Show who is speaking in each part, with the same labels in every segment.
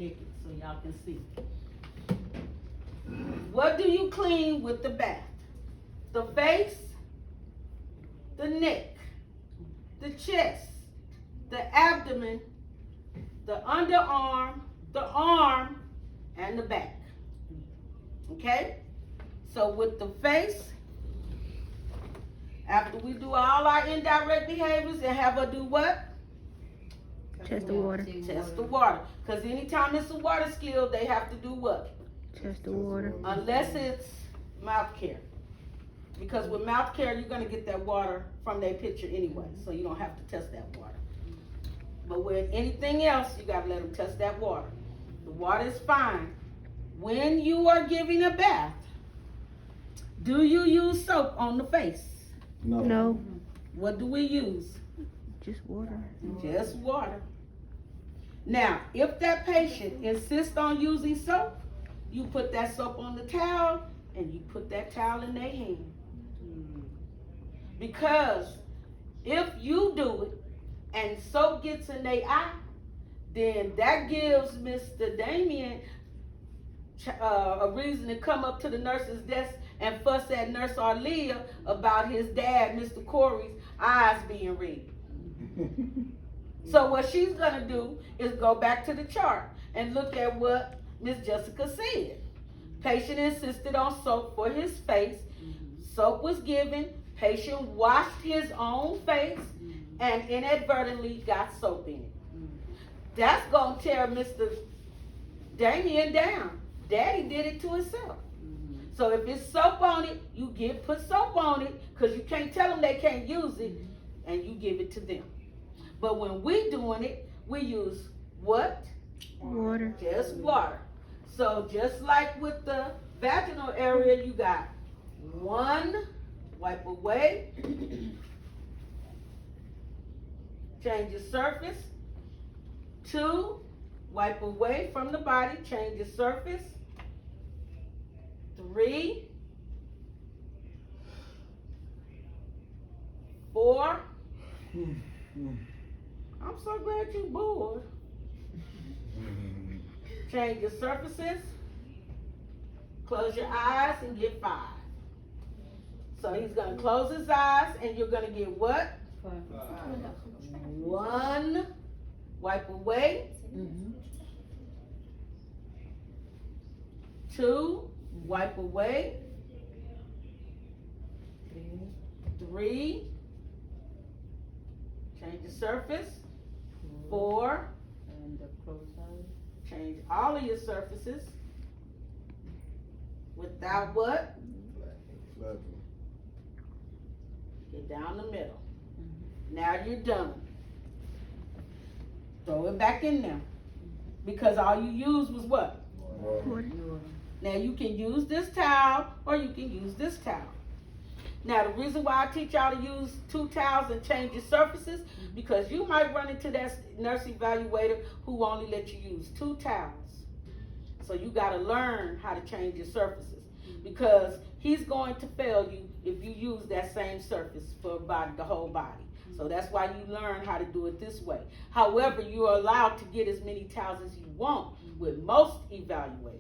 Speaker 1: naked so y'all can see. What do you clean with the bath? The face, the neck, the chest, the abdomen, the underarm, the arm, and the back. Okay? So with the face, after we do all our indirect behaviors and have her do what?
Speaker 2: Test the water.
Speaker 1: Test the water. Because anytime it's a water skill, they have to do what?
Speaker 2: Test the water.
Speaker 1: Unless it's mouth care. Because with mouth care, you're going to get that water from their pitcher anyway. So you don't have to test that water. But with anything else, you got to let them test that water. The water is fine. When you are giving a bath, do you use soap on the face?
Speaker 2: No.
Speaker 1: What do we use?
Speaker 2: Just water.
Speaker 1: Just water. Now, if that patient insists on using soap, you put that soap on the towel and you put that towel in their hand. Because if you do it and soap gets in their eye, then that gives Mr. Damien a reason to come up to the nurse's desk and fuss at Nurse Arleah about his dad, Mr. Corey's eyes being red. So what she's gonna do is go back to the chart and look at what Miss Jessica said. Patient insisted on soap for his face. Soap was given. Patient washed his own face and inadvertently got soap in it. That's gonna tear Mr. Damien down. Daddy did it to himself. So if it's soap on it, you put soap on it, because you can't tell them they can't use it, and you give it to them. But when we doing it, we use what?
Speaker 2: Water.
Speaker 1: Just water. So just like with the vaginal area, you got 1, wipe away, change your surface. 2, wipe away from the body, change your surface. 3, 4. I'm so glad you bored. Change your surfaces. Close your eyes and get 5. So he's going to close his eyes and you're going to get what? 1, wipe away. 2, wipe away. 3, change the surface. 4,
Speaker 3: And the close eyes.
Speaker 1: change all of your surfaces. Without what? Get down the middle. Now you're done. Throw it back in there. Because all you used was what?
Speaker 2: Water.
Speaker 1: Now you can use this towel or you can use this towel. Now the reason why I teach y'all to use 2 towels and change your surfaces, because you might run into that nurse evaluator who only let you use 2 towels. So you gotta learn how to change your surfaces, because he's going to fail you if you use that same surface for the whole body. So that's why you learn how to do it this way. However, you're allowed to get as many towels as you want with most evaluators.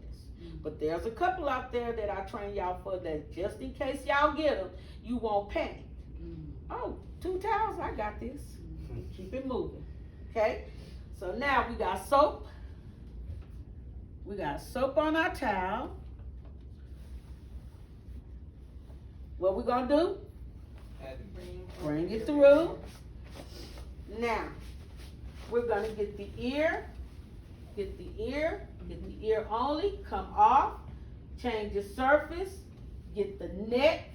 Speaker 1: But there's a couple out there that I train y'all for, that just in case y'all get them, you won't panic. Oh, 2 towels, I got this. Keep it moving, okay? So now we got soap. We got soap on our towel. What we gonna do? Bring it through. Now, we're gonna get the ear, get the ear only, come off, change the surface, get the neck,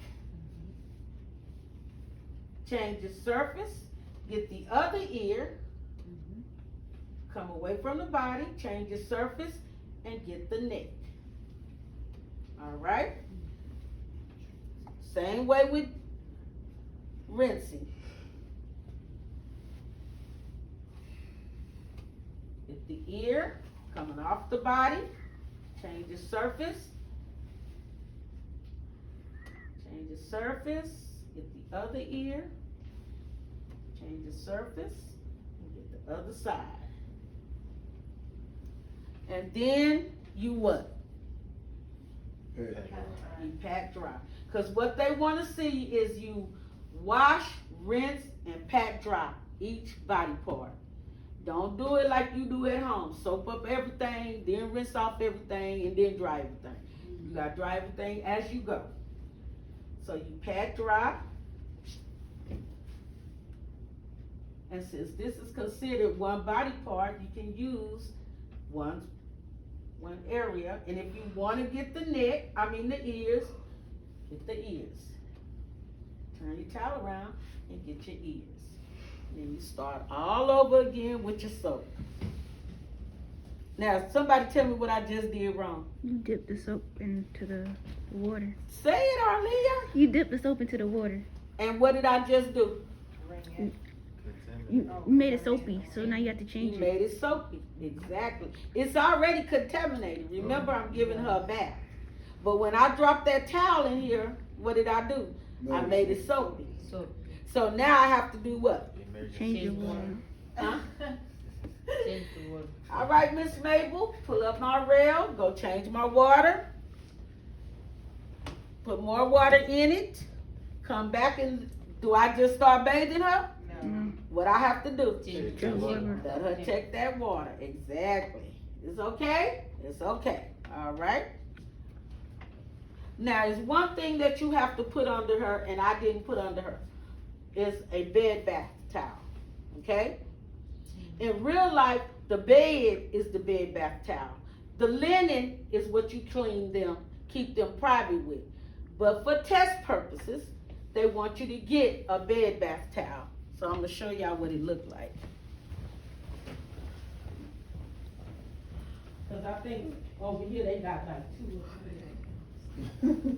Speaker 1: change the surface, get the other ear, come away from the body, change the surface, and get the neck. All right? Same way with rinsing. Get the ear coming off the body, change the surface, change the surface, get the other ear, change the surface, and get the other side. And then you what?
Speaker 4: Okay.
Speaker 1: You pat dry. Cause what they wanna see is you wash, rinse, and pat dry each body part. Don't do it like you do at home. Soap up everything, then rinse off everything, and then dry everything. You gotta dry everything as you go. So you pat dry. And since this is considered one body part, you can use one area. And if you wanna get the neck, the ears, get the ears. Turn your towel around and get your ears. Then you start all over again with your soap. Now, somebody tell me what I just did wrong.
Speaker 2: You dip the soap into the water.
Speaker 1: Say it, Arleah.
Speaker 2: You dip the soap into the water.
Speaker 1: And what did I just do?
Speaker 2: You made it soapy, so now you have to change
Speaker 1: You
Speaker 2: it.
Speaker 1: made it soapy. Exactly. It's already contaminated. Remember, I'm giving her a bath. But when I dropped that towel in here, what did I do? I made it soapy.
Speaker 3: So,
Speaker 1: So now I have to do what?
Speaker 2: Change your water.
Speaker 1: Huh?
Speaker 3: change the word.
Speaker 1: All right, Miss Mabel, pull up my rail, go change my water. Put more water in it. Come back and, do I just start bathing her?
Speaker 2: No.
Speaker 1: What I have to do?
Speaker 3: Change
Speaker 2: the water.
Speaker 1: Let her check that water, exactly. It's okay? It's okay, all right? Now, there's one thing that you have to put under her, and I didn't put under her, is a bed bath towel, okay? In real life, the bed is the bed bath towel. The linen is what you clean them, keep them private with. But for test purposes, they want you to get a bed bath towel. So I'm gonna show y'all what it looked like. Cause I think over here they got like two or three.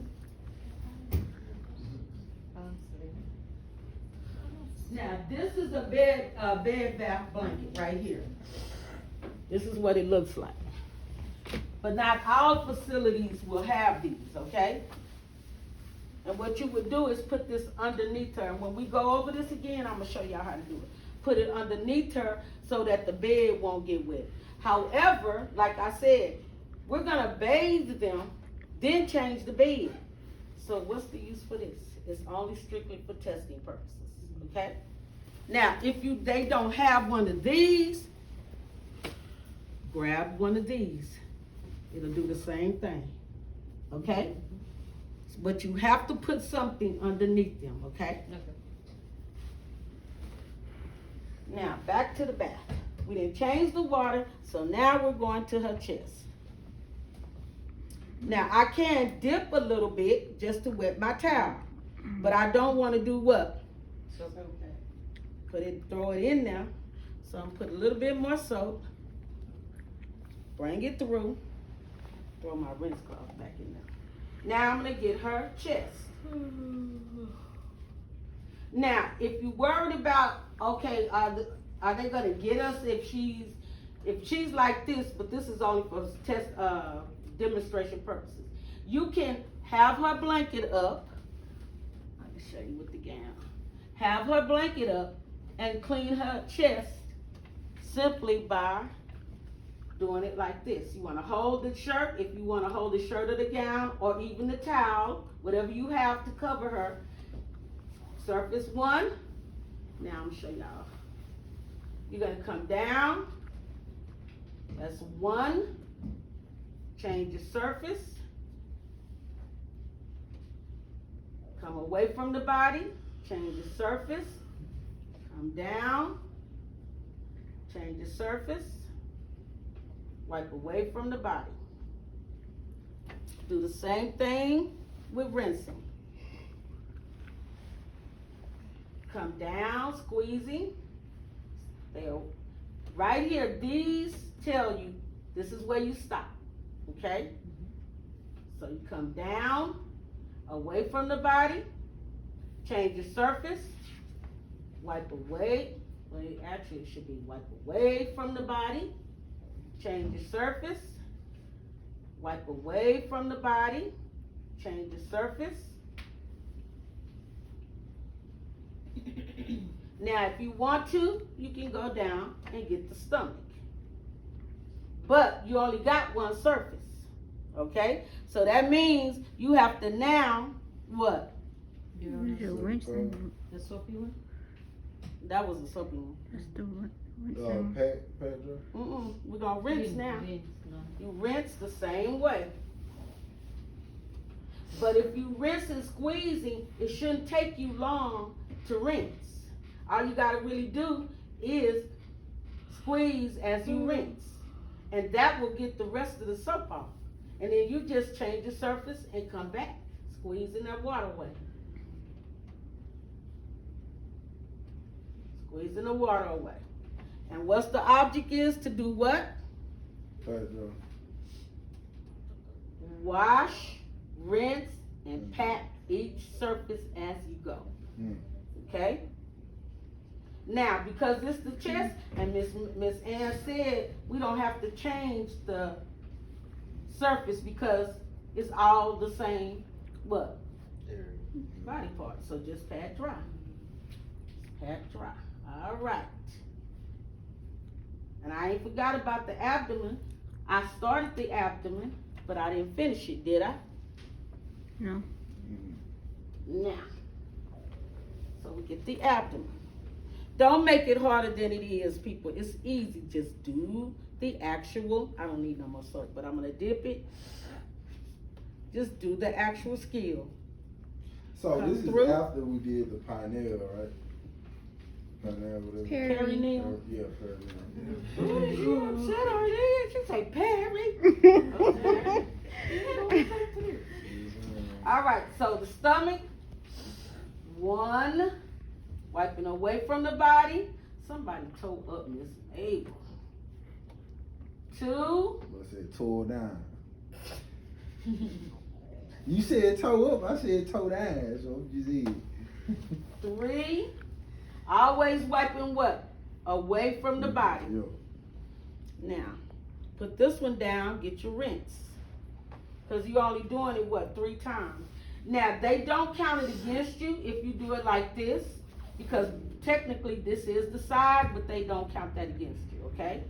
Speaker 1: Now, this is a bed bath blanket right here. This is what it looks like. But not all facilities will have these, okay? And what you would do is put this underneath her. And when we go over this again, I'm gonna show y'all how to do it. Put it underneath her so that the bed won't get wet. However, like I said, we're gonna bathe them, then change the bed. So what's the use for this? It's only strictly for testing purposes. Okay? Now, if they don't have one of these, grab one of these. It'll do the same thing. Okay? But you have to put something underneath them, okay?
Speaker 3: Okay.
Speaker 1: Now, back to the bath. We didn't change the water, so now we're going to her chest. Now, I can dip a little bit just to wet my towel, but I don't want to do what?
Speaker 3: So,
Speaker 1: Throw it in there. So I'm gonna put a little bit more soap. Bring it through. Throw my rinse cloth back in there. Now I'm gonna get her chest. Now, if you're worried about, okay, are they gonna get us if she's like this, but this is only for test demonstration purposes. You can have her blanket up. I can show you with the gown. Have her blanket up and clean her chest simply by doing it like this. You want to hold the shirt, if you want to hold the shirt or the gown or even the towel, whatever you have to cover her. Surface one. Now I'm gonna show y'all. You're gonna come down. That's one. Change your surface. Come away from the body. Change the surface. Come down. Change the surface. Wipe away from the body. Do the same thing with rinsing. Come down, squeezing. Right here, these tell you this is where you stop, okay? So you come down, away from the body, change your surface, wipe away. Well, actually, it should be wipe away from the body, change your surface, wipe away from the body, change your surface. Now, if you want to, you can go down and get the stomach. but you only got one surface, okay? So that means you have to now, what?
Speaker 3: You know,
Speaker 2: Your rinsing.
Speaker 3: the soapy one?
Speaker 1: That was a soapy one.
Speaker 2: That's the rinsing.
Speaker 4: Pat dry.
Speaker 1: We're gonna rinse now.
Speaker 3: Rinse, no.
Speaker 1: You rinse the same way. But if you rinse and squeezing, it shouldn't take you long to rinse. All you gotta really do is squeeze as you rinse. And that will get the rest of the soap off. And then you just change the surface and come back, squeezing that water away. Squeezing the water away. And what's the object is to do what?
Speaker 4: Pat dry.
Speaker 1: Wash, rinse, and pat each surface as you go. Okay? Now, because it's the chest, and Miss Ann said we don't have to change the surface because it's all the same, what? Body part. So just pat dry. Pat dry. All right. And I ain't forgot about the abdomen. I started the abdomen, but I didn't finish it, did I?
Speaker 2: No.
Speaker 1: Now, so we get the abdomen. Don't make it harder than it is, people. It's easy. Just do the actual, I don't need no more soap, but I'm gonna dip it. Just do the actual skill.
Speaker 4: So
Speaker 1: Come
Speaker 4: this
Speaker 1: through.
Speaker 4: is after we did the pineal, right? Pineal, whatever.
Speaker 1: Perineal.
Speaker 4: Yeah, perineal.
Speaker 1: Ooh, you upset already? She say Perry. Okay. All right, so the stomach, 1, wiping away from the body. Somebody tore up Miss Abel. 2,
Speaker 4: I said tore down. You said toe up, I said toe down. So what you said?
Speaker 1: 3, always wiping what? Away from the body.
Speaker 4: Yeah.
Speaker 1: Now, put this one down, get your rinse. Because you're only doing it, what, 3 times. Now, they don't count it against you if you do it like this, because technically this is the side, but they don't count that against you, okay?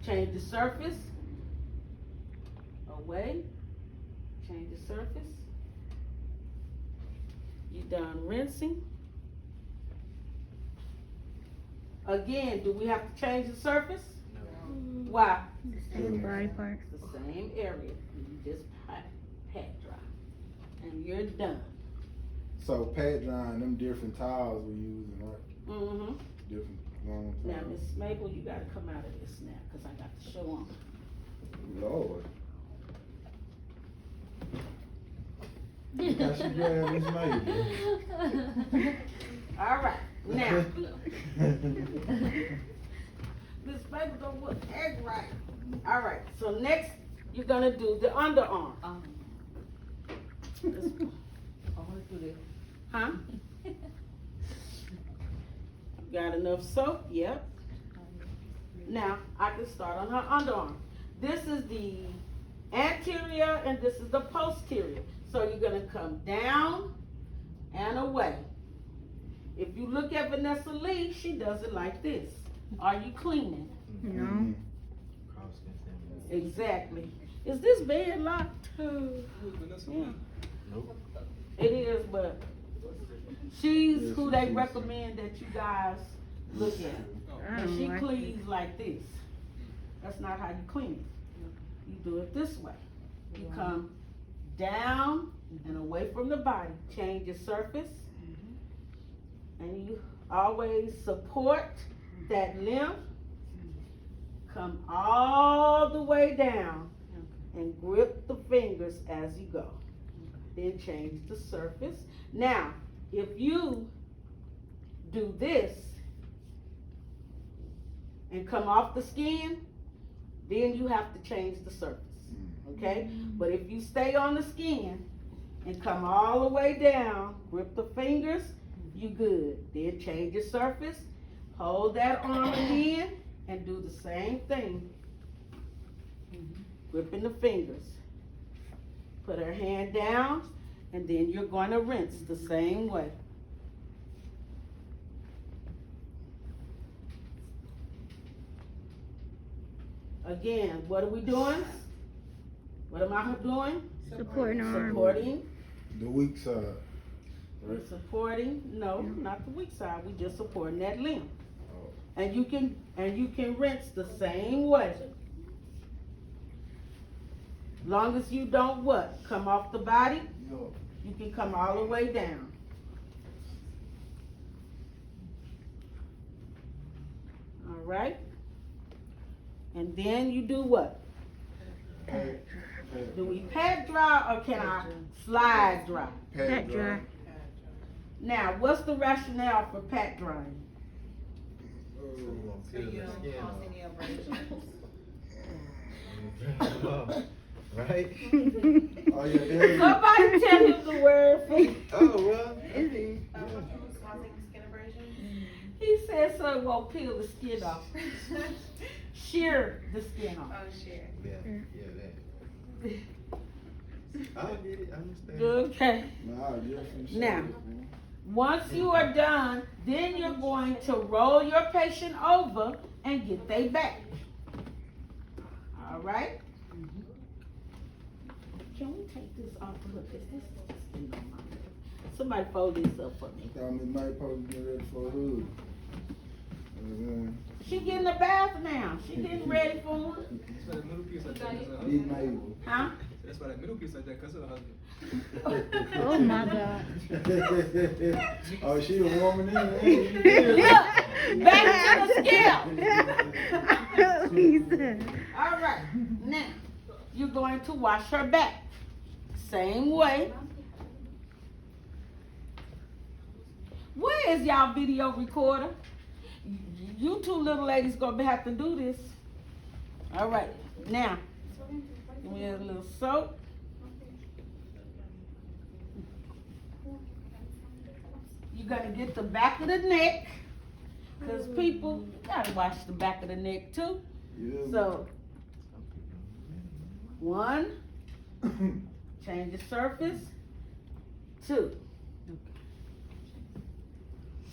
Speaker 1: Change the surface. Away. Change the surface. You done rinsing. Again, do we have to change the surface? Why?
Speaker 2: The same body part.
Speaker 1: It's the same area. You just pat dry. And you're done.
Speaker 4: So pat drying them different towels we using, right?
Speaker 1: Mm-hmm.
Speaker 4: Different long
Speaker 1: Now,
Speaker 4: towels.
Speaker 1: Miss Mabel, you gotta come out of this now, because I got to show them.
Speaker 4: Lord. How she grab Miss Mabel?
Speaker 1: All right. Now, Miss Mabel don't look egg right. All right. So next, you're gonna do the underarm.
Speaker 3: I want to do this.
Speaker 1: Huh? Got enough soap? Yep. Now, I can start on her underarm. This is the anterior and this is the posterior. So you're gonna come down and away. If you look at Vanessa Lee, she does it like this. Are you cleaning?
Speaker 2: No.
Speaker 1: Exactly. Is this bed locked? Yeah.
Speaker 5: Nope.
Speaker 1: It is, but she's who they recommend that you guys look at.
Speaker 2: I
Speaker 1: And
Speaker 2: don't
Speaker 1: she
Speaker 2: like
Speaker 1: cleans like this. That's not how you clean it. You do it this way. You come down and away from the body. Change your surface. And you always support that limb. Come all the way down and grip the fingers as you go. Then change the surface. Now, if you do this and come off the skin, then you have to change the surface. Okay? But if you stay on the skin and come all the way down, grip the fingers, you good. Then change your surface, hold that arm again, and do the same thing. Gripping the fingers. Put her hand down, and then you're going to rinse the same way. Again, what are we doing? What am I doing?
Speaker 2: Supporting arm.
Speaker 1: Supporting.
Speaker 4: The weak side.
Speaker 1: We're supporting, no, not the weak side, we just supporting that limb.
Speaker 4: Oh.
Speaker 1: And you can rinse the same way. Long as you don't what? Come off the body, you can come all the way down. All right? And then you do what? Do we pad dry or can I slide dry?
Speaker 2: Pat dry.
Speaker 1: Now, what's the rationale for pat drying?
Speaker 5: So you don't cause any abrasions.
Speaker 6: Right?
Speaker 4: Oh, yeah, there you go.
Speaker 1: Somebody tell him the word for me.
Speaker 6: Oh, well.
Speaker 5: Causing skin abrasions.
Speaker 1: He said so it won't peel the skin off. Shear the skin off.
Speaker 5: Oh, shit.
Speaker 6: Yeah, that. I get it, I understand.
Speaker 1: Okay.
Speaker 4: Nah, different shit,
Speaker 1: Now.
Speaker 4: man.
Speaker 1: Once you are done, then you're going to roll your patient over and get their back. All right? Can we take this off? Look, this is just getting on my nerves. Somebody fold this up for me.
Speaker 4: Thought Miss Mike supposed to get ready for a hood.
Speaker 1: She getting a bath now. She getting ready for one.
Speaker 7: That's why the middle piece like that, 'cause of her
Speaker 4: Big
Speaker 7: husband.
Speaker 4: Mabel.
Speaker 1: Huh?
Speaker 7: That's why that middle piece like that, 'cause of her husband.
Speaker 2: Oh my God.
Speaker 4: Oh, she a woman in there.
Speaker 1: Look, back to the scale.
Speaker 2: He said.
Speaker 1: All right, now you're going to wash her back. Same way. Where is y'all video recorder? You two little ladies gonna have to do this. All right, now we have a little soap. You're gonna get the back of the neck, cause people gotta wash the back of the neck too.
Speaker 4: Yeah.
Speaker 1: So, one, change the surface. Two,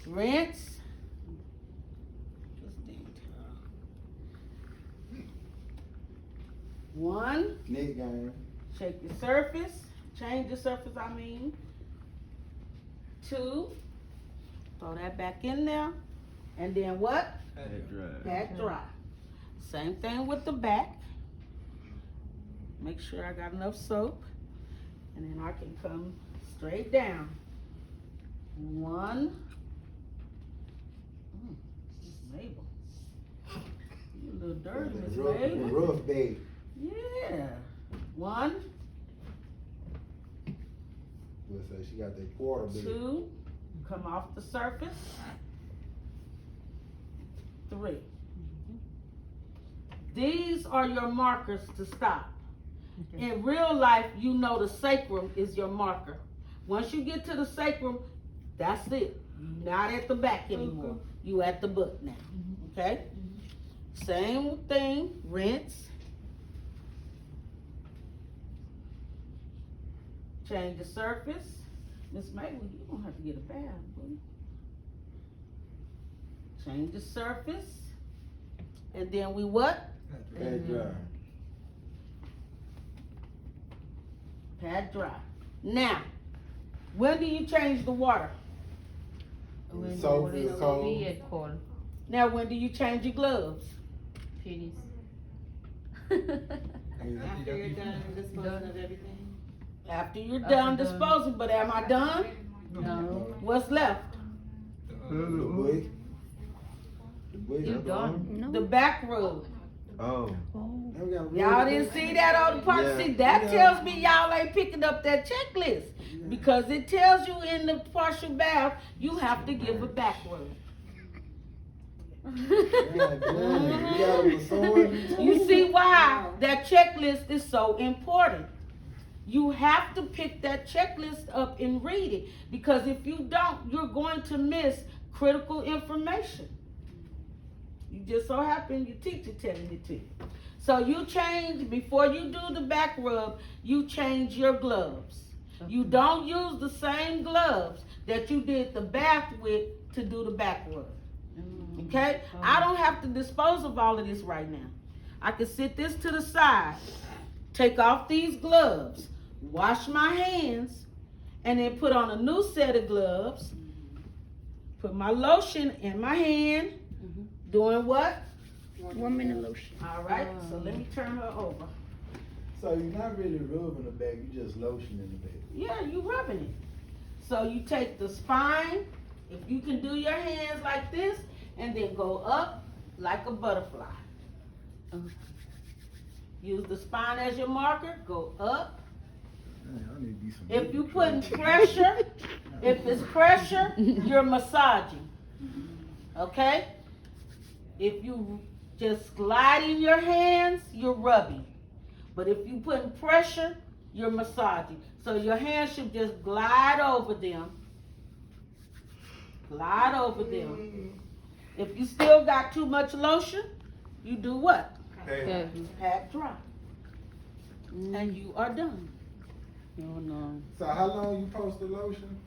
Speaker 1: rinse. One,
Speaker 4: Neck game.
Speaker 1: shake the surface, change the surface, I mean. Two, throw that back in there. And then what? Pat dry. Same thing with the back. Make sure I got enough soap. And then I can come straight down. One. Miss Mabel. You a little dirty, Miss Mabel.
Speaker 4: Rough day.
Speaker 1: Yeah. One,
Speaker 4: Let's say she got that quarter bit.
Speaker 1: two, come off the surface. Three. These are your markers to stop. In real life, you know the sacrum is your marker. Once you get to the sacrum, that's it. You're not at the back anymore. You at the butt now. Okay? Same thing, rinse. Change the surface. Miss Mabel, you don't have to get a bath, boo. Change the surface. And then we what?
Speaker 4: Pat dry.
Speaker 1: Pat dry. Now, when do you change the water?
Speaker 3: When
Speaker 4: Soap
Speaker 3: the
Speaker 4: is cold.
Speaker 3: get cold,
Speaker 1: Now, when do you change your gloves?
Speaker 3: finish.
Speaker 5: After you're done disposing of everything.
Speaker 1: After you're
Speaker 3: After
Speaker 1: done
Speaker 3: done.
Speaker 1: disposing, but am I done?
Speaker 3: No,
Speaker 1: What's left?
Speaker 4: The butt. The butt.
Speaker 3: you done.
Speaker 1: The
Speaker 2: No.
Speaker 1: back rub.
Speaker 6: Oh.
Speaker 2: Oh.
Speaker 4: Now we gotta
Speaker 1: Y'all
Speaker 4: rub
Speaker 1: didn't
Speaker 4: it.
Speaker 1: see that on the part.
Speaker 6: Yeah.
Speaker 1: See, that
Speaker 4: Yeah.
Speaker 1: tells me y'all ain't picking up that checklist. Because it tells you in the partial bath, you have to give a back rub.
Speaker 4: God damn, you got a massage?
Speaker 1: You see why that checklist is so important. You have to pick that checklist up and read it. Because if you don't, you're going to miss critical information. You just so happen your teacher telling it to you. So you change, before you do the back rub, you change your gloves. You don't use the same gloves that you did the bath with to do the back rub. Okay? I don't have to dispose of all of this right now. I can sit this to the side, take off these gloves, wash my hands, and then put on a new set of gloves, put my lotion in my hand, doing what?
Speaker 2: Warming the lotion.
Speaker 1: All right, so let me turn her over.
Speaker 4: So you're not really rubbing the back, you just lotioning the back.
Speaker 1: Yeah, you rubbing it. So you take the spine, if you can do your hands like this, and then go up like a butterfly. Use the spine as your marker, go up.
Speaker 4: Man, I need to be some
Speaker 1: If you
Speaker 4: baby
Speaker 1: putting
Speaker 4: clothes.
Speaker 1: pressure, if it's pressure, you're massaging. Okay? If you just gliding your hands, you're rubbing. But if you putting pressure, you're massaging. So your hands should just glide over them. Glide over them. If you still got too much lotion, you do what?
Speaker 6: Hey,
Speaker 1: Pat dry. And you are done.
Speaker 3: Oh no.
Speaker 4: So how long you post the lotion?